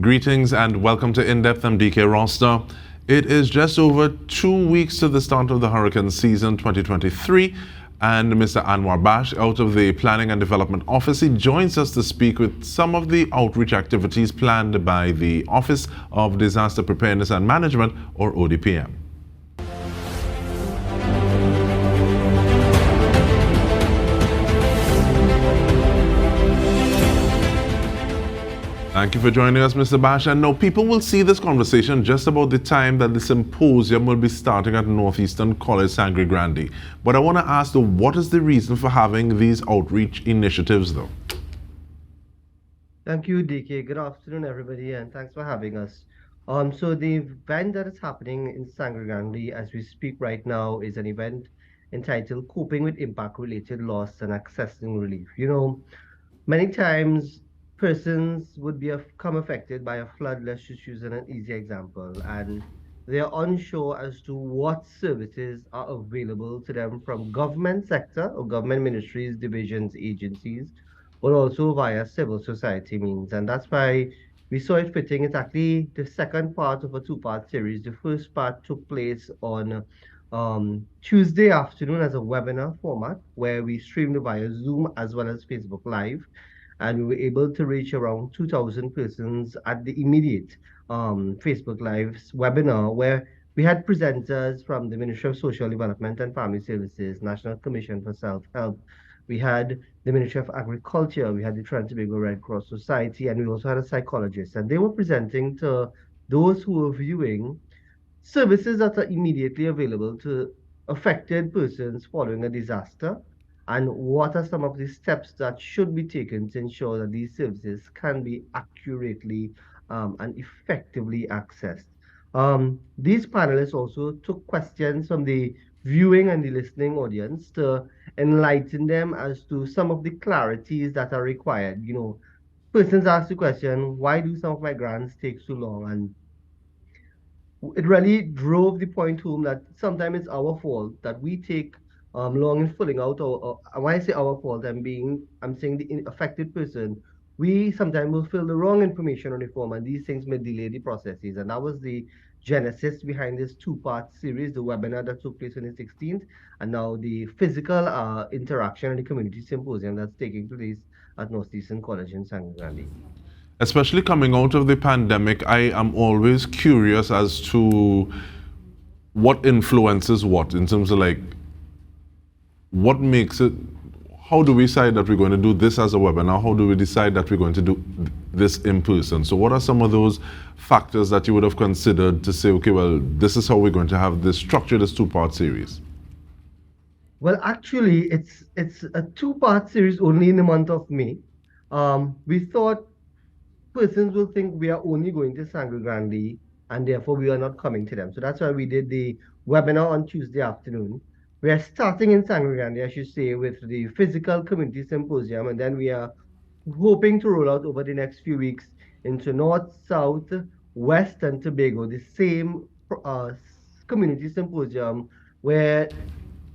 Greetings and welcome to In-Depth. I'm Dike Rostant. It is just over 2 weeks to the start of the hurricane season 2023, and Mr. Anwar Baksh, out of the Planning and Development Office, he joins us to speak with some of the outreach activities planned by the Office of Disaster Preparedness and Management, or ODPM. Thank you for joining us, Mr. Baksh. And now people will see this conversation just about the time that the symposium will be starting at Northeastern College Sangre Grande. But I want to ask, though, what is the reason for having these outreach initiatives, though? Thank you, DK. Good afternoon, everybody, and thanks for having us. So the event that is happening in Sangre Grande as we speak right now is an event entitled Coping with Impact-Related Loss and Accessing Relief. Many times persons would become affected by a flood. Let's just use an easy example, and they are unsure as to what services are available to them from government sector or government ministries, divisions, agencies, but also via civil society means. And that's why we saw it fitting. It's actually the second part of a two-part series. The first part took place on Tuesday afternoon as a webinar format where we streamed via Zoom as well as Facebook Live. And we were able to reach around 2,000 persons at the immediate Facebook Live webinar where we had presenters from the Ministry of Social Development and Family Services, National Commission for Self-Help. We had the Ministry of Agriculture, we had the Trinidad Red Cross Society, and we also had a psychologist. And they were presenting to those who were viewing services that are immediately available to affected persons following a disaster, and what are some of the steps that should be taken to ensure that these services can be accurately and effectively accessed. These panelists also took questions from the viewing and the listening audience to enlighten them as to some of the clarities that are required. Persons ask the question, why do some of my grants take so long? And it really drove the point home that sometimes it's our fault that we take long in filling out when I say our fault, I'm saying the affected person. We sometimes will fill the wrong information on the form, and these things may delay the processes. And that was the genesis behind this two-part series, the webinar that took place on the 16th, and now the physical interaction and the community symposium that's taking place at Northeastern College in San Grande. Especially coming out of the pandemic, I am always curious as to what influences what in terms of what makes it. How do we decide that we're going to do this as a webinar? How do we decide that we're going to do this in person? So what are some of those factors that you would have considered to say, okay, well, this is how we're going to have this structure, this two-part series? Well, actually, it's a two-part series only in the month of May. We thought persons will think we are only going to Sangre Grande and therefore we are not coming to them. So that's why we did the webinar on Tuesday afternoon. We are starting in Sangre Grande, I should say, with the physical community symposium, and then we are hoping to roll out over the next few weeks into North, South, West, and Tobago, the same community symposium where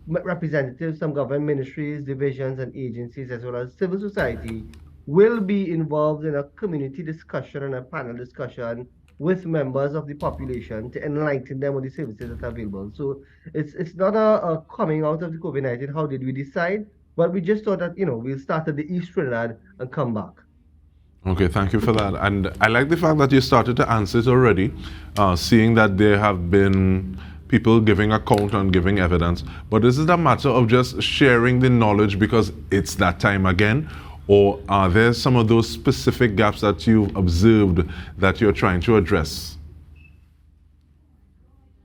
representatives from government ministries, divisions, and agencies, as well as civil society, will be involved in a community discussion and a panel discussion with members of the population to enlighten them on the services that are available. So it's not a coming out of the COVID-19, how did we decide? But we just thought that, we'll start at the East Trinidad and come back. Okay, thank you for that. And I like the fact that you started to answer it already, seeing that there have been people giving account and giving evidence. But is it a matter of just sharing the knowledge because it's that time again? Or are there some of those specific gaps that you've observed that you're trying to address?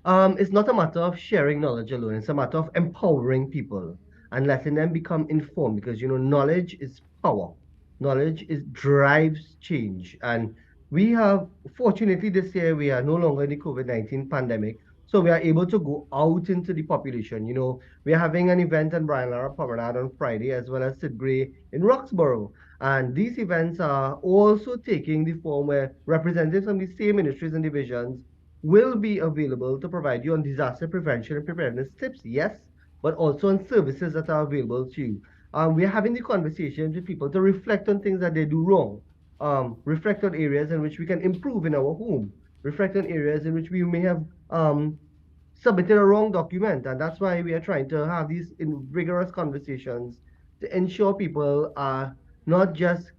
It's not a matter of sharing knowledge alone. It's a matter of empowering people and letting them become informed because, knowledge is power. Knowledge drives change. And we have, fortunately this year, we are no longer in the COVID-19 pandemic. So we are able to go out into the population. We are having an event in Brian Lara Promenade on Friday, as well as Sid Gray in Roxborough. And these events are also taking the form where representatives from the same ministries and divisions will be available to provide you on disaster prevention and preparedness tips, yes, but also on services that are available to you. We're having the conversations with people to reflect on things that they do wrong. reflect on areas in which we can improve in our home, reflect on areas in which we may have um, submitted a wrong document. And that's why we are trying to have these rigorous conversations to ensure people are not just,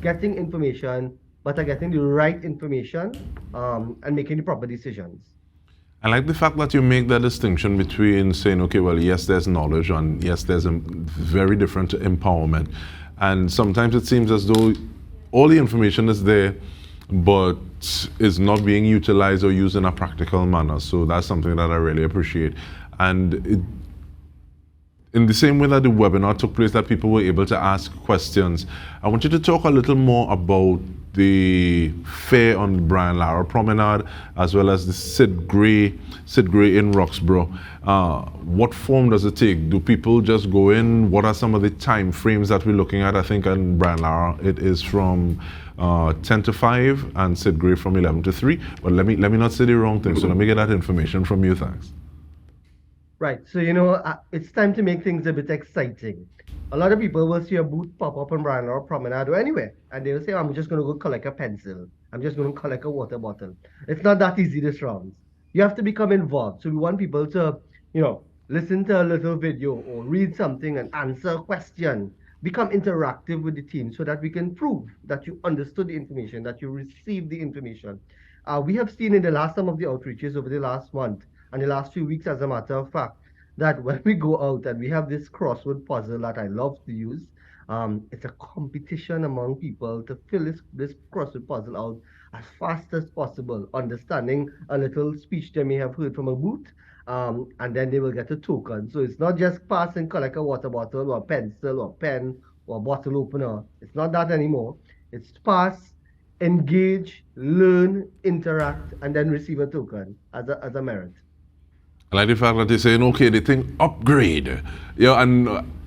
getting information, but are getting the right information and making the proper decisions. I like the fact that you make that distinction between saying, okay, well, yes, there's knowledge, and yes, there's a very different empowerment. And sometimes it seems as though all the information is there, but is not being utilized or used in a practical manner. So that's something that I really appreciate. And in the same way that the webinar took place, that people were able to ask questions, I want you to talk a little more about the fair on Brian Lara Promenade, as well as the Sid Gray in Roxborough. What form does it take? Do people just go in? What are some of the time frames that we're looking at? I think on Brian Lara it is from 10 to 5 and Sid Gray from 11 to 3. But let me not say the wrong thing, so let me get that information from you. Thanks. Right. So, it's time to make things a bit exciting. A lot of people will see a booth pop up on Brand or Promenade or anywhere, and they will say, I'm just going to go collect a pencil. I'm just going to collect a water bottle. It's not that easy, this rounds. You have to become involved. So we want people to, listen to a little video or read something and answer a question. Become interactive with the team so that we can prove that you understood the information, that you received the information. We have seen in the last some of the outreaches over the last month and the last few weeks, as a matter of fact, that when we go out and we have this crossword puzzle that I love to use, it's a competition among people to fill this crossword puzzle out as fast as possible, understanding a little speech they may have heard from a booth, and then they will get a token. So it's not just pass and collect a water bottle or a pencil or pen or a bottle opener. It's not that anymore. It's pass, engage, learn, interact, and then receive a token as a merit. I like the fact that they're saying, okay, they think upgrade.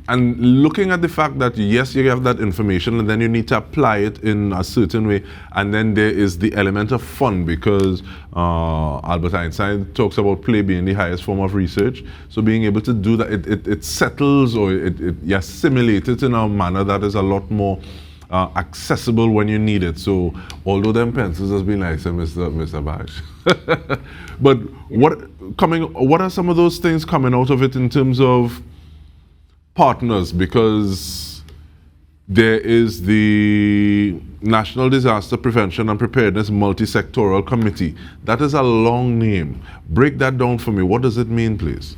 And looking at the fact that yes, you have that information and then you need to apply it in a certain way, and then there is the element of fun because Albert Einstein talks about play being the highest form of research. So being able to do that, it settles or you simulate it in a manner that is a lot more accessible when you need it. So although them pencils has been like, Mr. Baksh. But what are some of those things coming out of it in terms of partners? Because there is the National Disaster Prevention and Preparedness Multi-Sectoral Committee. That is a long name. Break that down for me. What does it mean, please?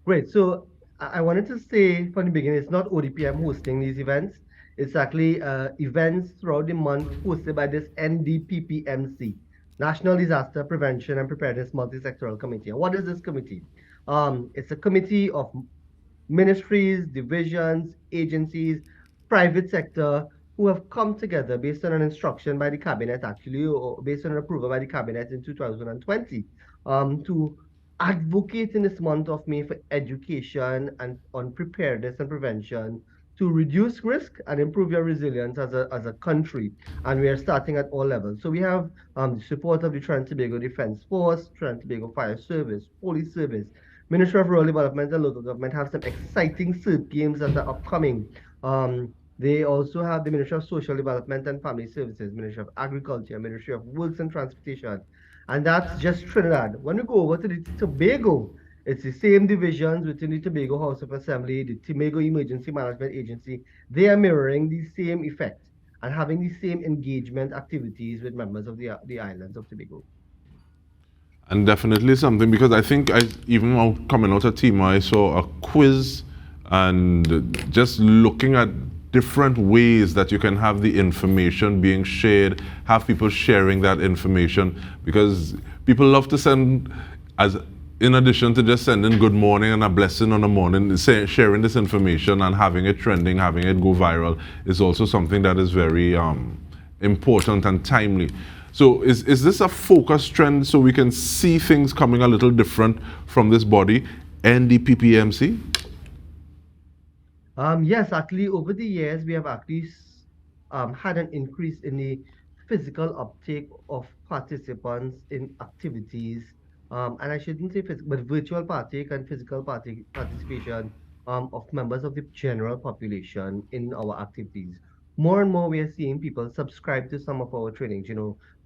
Great. So I wanted to say from the beginning, it's not ODPM hosting these events. It's actually events throughout the month hosted by this NDPPMC, National Disaster Prevention and Preparedness Multi-Sectoral Committee. And what is this committee? It's a committee of ministries, divisions, agencies, private sector who have come together based on an instruction by the cabinet, actually, or based on an approval by the cabinet in 2020, to advocate in this month of May for education and on preparedness and prevention to reduce risk and improve your resilience as a country. And we are starting at all levels. So we have the support of the Trinidad and Tobago Defense Force, Trinidad and Tobago Fire Service, Police Service, Ministry of Rural Development and Local Government have some exciting CERT games that are upcoming. They also have the Ministry of Social Development and Family Services, Ministry of Agriculture, Ministry of Works and Transportation. And that's just Trinidad. When we go over to the Tobago, it's the same divisions within the Tobago House of Assembly, the Tobago Emergency Management Agency. They are mirroring the same effect and having the same engagement activities with members of the islands of Tobago. And definitely something, because I think even out coming out of Tima, I saw a quiz and just looking at different ways that you can have the information being shared, have people sharing that information, because people love to send, as in addition to just sending good morning and a blessing on the morning, sharing this information and having it trending, having it go viral is also something that is very important and timely. So is this a focus trend so we can see things coming a little different from this body, NDPPMC? Yes, actually, over the years, we have actually had an increase in the physical uptake of participants in activities. And I shouldn't say physical, but virtual partake and physical participation of members of the general population in our activities. more and more we are seeing people subscribe to some of our trainings.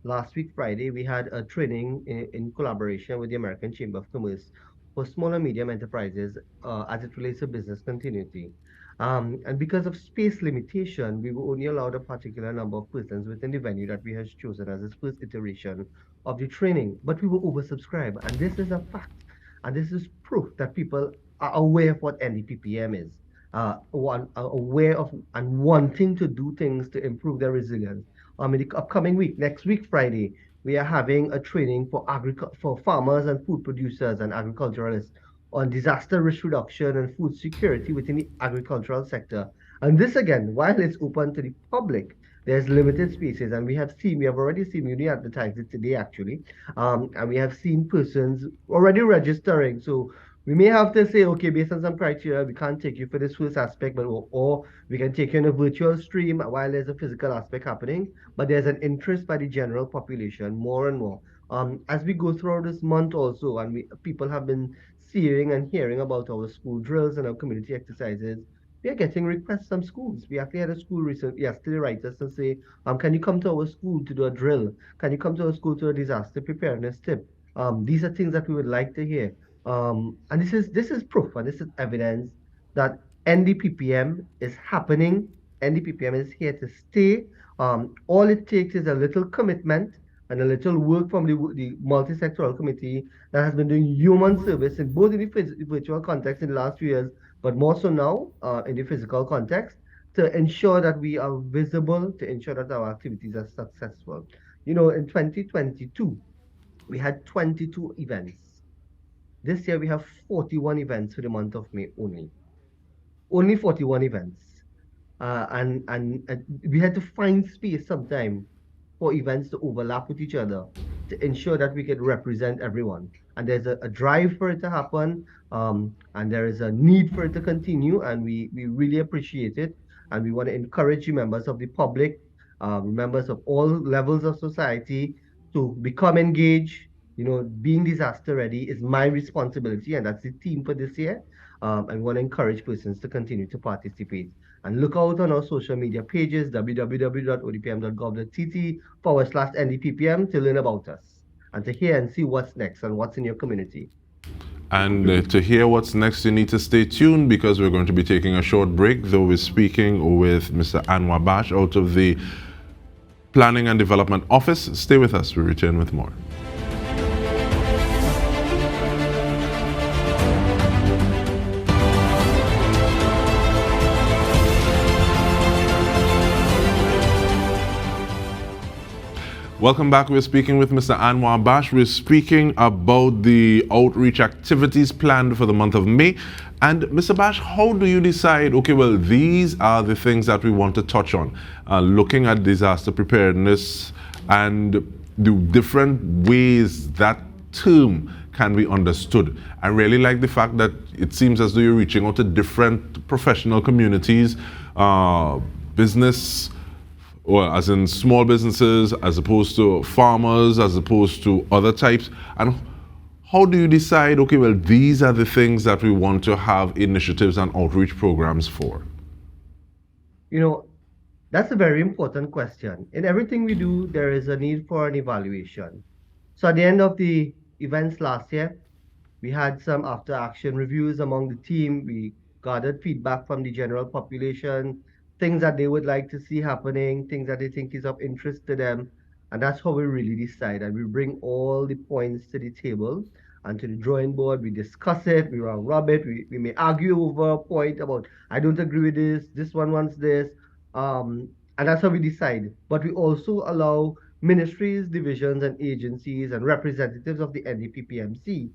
Last week, Friday, we had a training in collaboration with the American Chamber of Commerce for small and medium enterprises as it relates to business continuity. And because of space limitation, we were only allowed a particular number of persons within the venue that we had chosen as this first iteration of the training. But we were oversubscribed, and this is a fact. And this is proof that people are aware of what NDPPM is, aware of and wanting to do things to improve their resilience. In the upcoming week, next week, Friday, we are having a training for farmers and food producers and agriculturalists on disaster risk reduction and food security within the agricultural sector. And this again, while it's open to the public, there's limited spaces, and we have already seen, we advertised it today actually, and we have seen persons already registering. So we may have to say, okay, based on some criteria, we can't take you for this first aspect, but or we can take you in a virtual stream while there's a physical aspect happening. But there's an interest by the general population more and more. As we go throughout this month also, and people have been seeing and hearing about our school drills and our community exercises, we are getting requests from schools. We actually had a school yesterday write us and say, can you come to our school to do a drill? Can you come to our school to a disaster preparedness tip? These are things that we would like to hear. And this is proof and this is evidence that NDPPM is happening. NDPPM is here to stay. All it takes is a little commitment and a little work from the multi-sectoral committee that has been doing human service in both in the virtual context in the last few years, but more so now in the physical context, to ensure that we are visible, to ensure that our activities are successful. In 2022, we had 22 events. This year we have 41 events for the month of May only. Only 41 events. And we had to find space sometime for events to overlap with each other to ensure that we could represent everyone. And there's a drive for it to happen, and there is a need for it to continue, and we really appreciate it. And we want to encourage members of the public, members of all levels of society to become engaged. Being disaster ready is my responsibility, and that's the theme for this year. And we want to encourage persons to continue to participate. And look out on our social media pages, www.odpm.gov.tt/NDPPM, to learn about us and to hear and see what's next and what's in your community. And to hear what's next, you need to stay tuned because we're going to be taking a short break, though we're speaking with Mr. Anwar Baksh out of the Planning and Development Office. Stay with us. We return with more. Welcome back. We're speaking with Mr. Anwar Baksh. We're speaking about the outreach activities planned for the month of May. And Mr. Baksh, how do you decide, okay, well, these are the things that we want to touch on, looking at disaster preparedness and the different ways that term can be understood. I really like the fact that it seems as though you're reaching out to different professional communities, business, or as in small businesses, as opposed to farmers, as opposed to other types. And how do you decide, okay, well, these are the things that we want to have initiatives and outreach programs for? That's a very important question. In everything we do, there is a need for an evaluation. So at the end of the events last year, we had some after action reviews among the team. We gathered feedback from the general population, things that they would like to see happening, things that they think is of interest to them. And that's how we really decide. And we bring all the points to the table and to the drawing board. We discuss it, we rub it, we may argue over a point about, I don't agree with this one wants this. And that's how we decide. But we also allow ministries, divisions, and agencies and representatives of the NDPPMC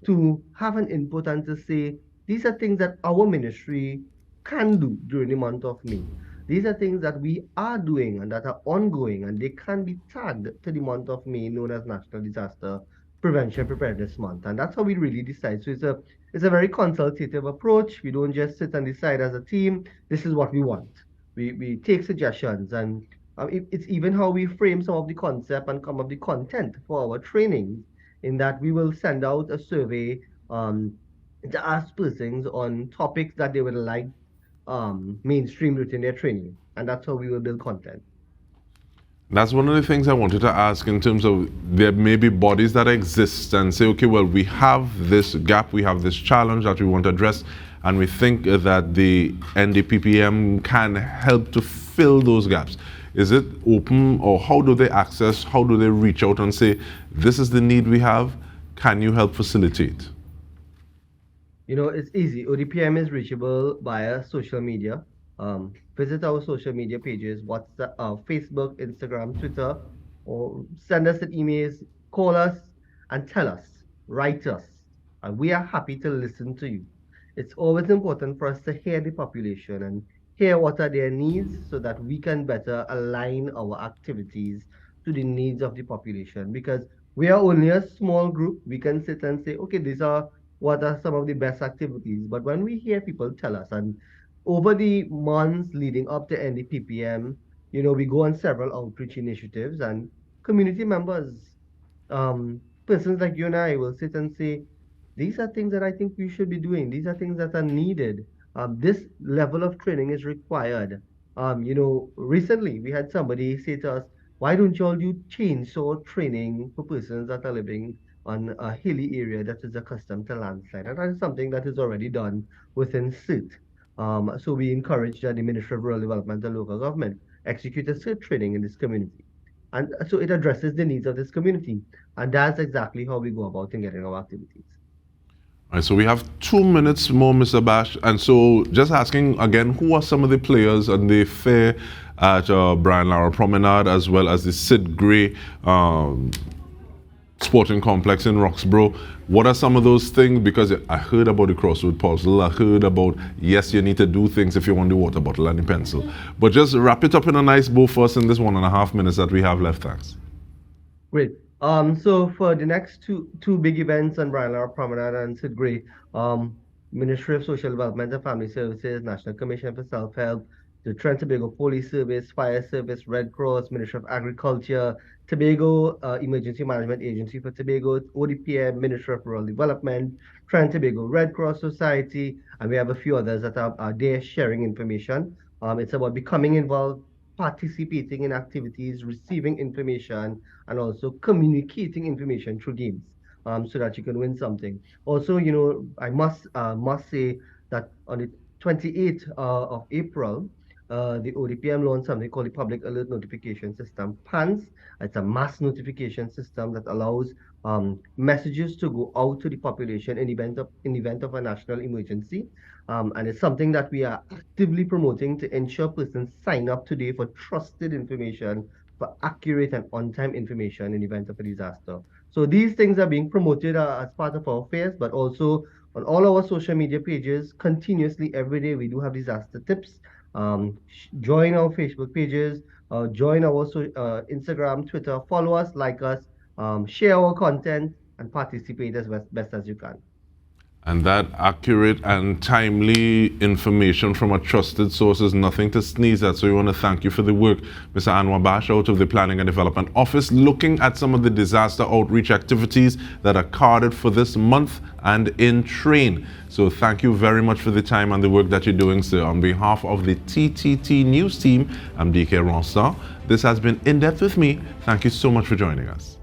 to have an input and to say, these are things that our ministry can do during the month of May. These are things that we are doing and that are ongoing, and they can be tagged to the month of May, known as National Disaster Prevention Preparedness Month. And that's how we really decide. So it's a very consultative approach. We don't just sit and decide as a team, this is what we want. We take suggestions, and it's even how we frame some of the concept and come up the content for our trainings, in that we will send out a survey to ask persons on topics that they would like mainstream within their training. And that's how we will build content. That's one of the things I wanted to ask in terms of there may be bodies that exist and say, okay, well, we have this gap, we have this challenge that we want to address, and we think that the NDPPM can help to fill those gaps. Is it open, or how do they access, how do they reach out and say, this is the need we have, can you help facilitate? You know, it's easy. ODPM is reachable via social media. Visit our social media pages, WhatsApp, Facebook, Instagram, Twitter, or send us an email, call us, and tell us, write us, and we are happy to listen to you. It's always important for us to hear the population and hear what are their needs so that we can better align our activities to the needs of the population. Because we are only a small group, we can sit and say, okay, these are what are some of the best activities. But when we hear people tell us, and over the months leading up to NDPPM, you know, we go on several outreach initiatives, and community members, persons like you and I will sit and say, these are things that I think we should be doing. These are things that are needed. This level of training is required. You know, recently we had somebody say to us, why don't y'all do chainsaw training for persons that are living on a hilly area that is accustomed to landslide? And that is something that is already done within SIT. So we encourage the Ministry of Rural Development and Local Government execute a SIT training in this community. And so it addresses the needs of this community. And that's exactly how we go about in getting our activities. All right, so we have 2 minutes more, Mr. Baksh. And so just asking again, who are some of the players on the fair at Brian Lara Promenade, as well as the Sid Gray Sporting Complex in Roxborough? What are some of those things? Because I heard about the crossword puzzle. I heard about, yes, you need to do things if you want the water bottle and the pencil. But just wrap it up in a nice bow for us in this 1.5 minutes that we have left. Thanks. Great. So for the next two big events on Brian Lara Promenade and Sid Gray, Ministry of Social Development and Family Services, National Commission for Self-Help, the Trinidad Tobago Police Service, Fire Service, Red Cross, Ministry of Agriculture, Tobago Emergency Management Agency for Tobago, ODPM, Ministry of Rural Development, Trinidad Tobago Red Cross Society, and we have a few others that are there sharing information. It's about becoming involved, participating in activities, receiving information, and also communicating information through games, so that you can win something. Also, you know, I must say that on the 28th of April, the ODPM launched something called the Public Alert Notification System, PANS. It's a mass notification system that allows messages to go out to the population in event of a national emergency. And it's something that we are actively promoting to ensure persons sign up today for trusted information, for accurate and on-time information in event of a disaster. So these things are being promoted as part of our fairs, but also on all our social media pages continuously every day. We do have disaster tips. Join our Facebook pages, join our Instagram, Twitter, follow us, like us, share our content, and participate as best as you can. And that accurate and timely information from a trusted source is nothing to sneeze at. So we want to thank you for the work, Mr. Anwar Baksh, out of the Planning and Development Office, looking at some of the disaster outreach activities that are carded for this month and in train. So thank you very much for the time and the work that you're doing, sir. On behalf of the TTT News team, I'm Dike Rostant. This has been In Depth with me. Thank you so much for joining us.